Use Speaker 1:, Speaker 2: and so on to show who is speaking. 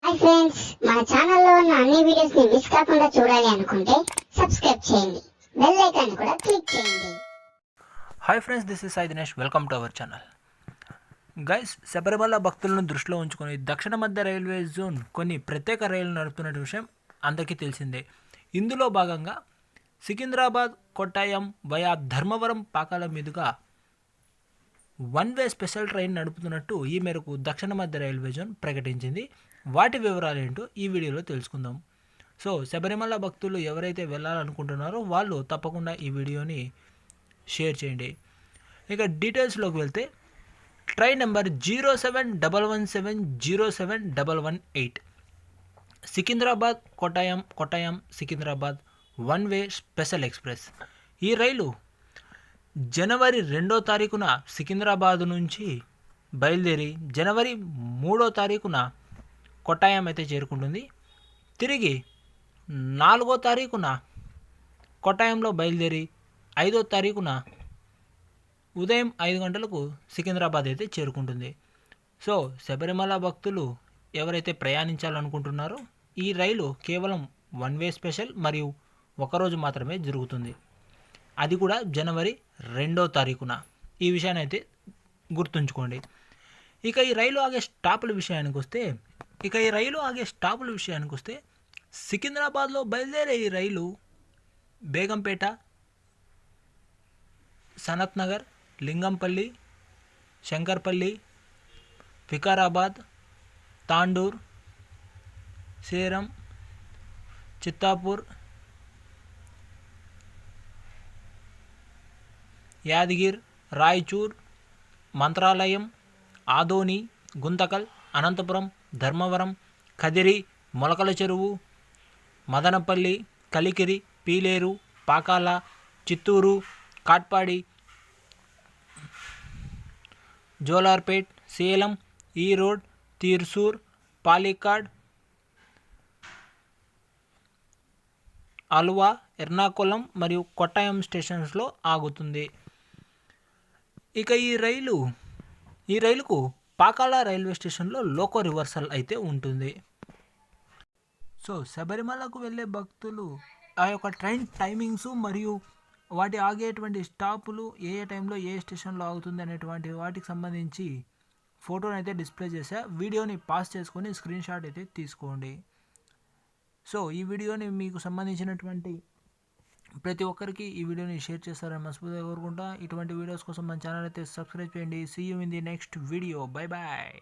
Speaker 1: Hi friends, మన ఛానల్లో ఉన్న అన్ని వీడియోస్ ని మిస్ కాకుండా చూడాలి అనుకుంటే సబ్స్క్రైబ్ చేయండి, బెల్ ఐకాన్ కూడా క్లిక్ చేయండి.
Speaker 2: Hi friends, this is Sai Dinesh. Welcome to our channel. Guys, Sabarimala భక్తులను దృష్టిలో ఉంచుకొని దక్షిణ మధ్య రైల్వే జోన్ కొన్ని ప్రత్యేక రైళ్లు నడుపుతున్న విషయం అందరికీ తెలిసిందే. ఇందులో భాగంగా సికింద్రాబాద్ కొట్టాయం వయా ధర్మవరం పాకాల మీదుగా వన్ వే స్పెషల్ ట్రైన్ నడుపుతున్నట్టు ఈ మేరకు దక్షిణ మధ్య రైల్వే జోన్ ప్రకటించింది. వాటి వివరాలు ఏంటో ఈ వీడియోలో తెలుసుకుందాం. సో శబరిమల భక్తులు ఎవరైతే వెళ్ళాలనుకుంటున్నారో వాళ్ళు తప్పకుండా ఈ వీడియోని షేర్ చేయండి. ఇక డీటెయిల్స్లోకి వెళ్తే train number 0711707118 Secunderabad Kottayam Secunderabad one way special express. ఈ రైలు జనవరి 2వ తారీఖున సికింద్రాబాద్ నుంచి బయలుదేరి జనవరి 3వ తారీఖున కొట్టాయం అయితే చేరుకుంటుంది. తిరిగి 4వ తారీఖున కొట్టాయంలో బయలుదేరి 5వ తారీఖున ఉదయం 5 గంటలకు సికింద్రాబాద్ అయితే చేరుకుంటుంది. సో శబరిమల భక్తులు ఎవరైతే ప్రయాణించాలనుకుంటున్నారో ఈ రైలు కేవలం వన్ వే స్పెషల్ మరియు ఒకరోజు మాత్రమే జరుగుతుంది. అది కూడా జనవరి 2వ తారీఖున. ఈ విషయాన్ని అయితే గుర్తుంచుకోండి. ఇక ఈ రైలు ఆగే స్టాపుల విషయానికి వస్తే సికింద్రాబాద్లో బయలుదేరే ఈ రైలు బేగంపేట, సనత్ నగర్, లింగంపల్లి, శంకర్పల్లి, వికారాబాద్, తాండూర్, సేరం, చిత్తాపూర్, యాదగిర్, రాయచూర్, మంత్రాలయం, ఆదోని, గుంతకల్, అనంతపురం, ధర్మవరం, కదిరి, మొలకల చెరువు, మదనపల్లి, కలికిరి, పీలేరు, పాకాల, చిత్తూరు, కాట్పాడి, జోలార్పేట్, సేలం, ఈరోడ్, తీర్సూర్, పాలికాడ్, అల్వా, ఎర్నాకుళం మరియు కొట్టాయం స్టేషన్స్లో ఆగుతుంది. ఇక ఈ రైలుకు పాకాల రైల్వే స్టేషన్లో లోకో రివర్సల్ అయితే ఉంటుంది. సో శబరిమలకు వెళ్ళే భక్తులు ఆ యొక్క ట్రైన్ టైమింగ్స్ మరియు వాటి ఆగేటువంటి స్టాపులు ఏ టైంలో ఏ స్టేషన్లో ఆగుతుంది అనేటువంటి వాటికి సంబంధించి ఫోటోని అయితే డిస్ప్లే చేశా. వీడియోని పాస్ చేసుకొని స్క్రీన్ షాట్ అయితే తీసుకోండి. సో ఈ వీడియోని మీకు సంబంధించినటువంటి ప్రతి ఒక్కరికి ఈ వీడియోని షేర్ చేస్తారని మనస్ఫూర్తిగా కోరుకుంటా. ఇటువంటి వీడియోస్ కోసం మన ఛానల్ అయితే సబ్స్క్రైబ్ చేయండి. See you in the next video. Bye bye.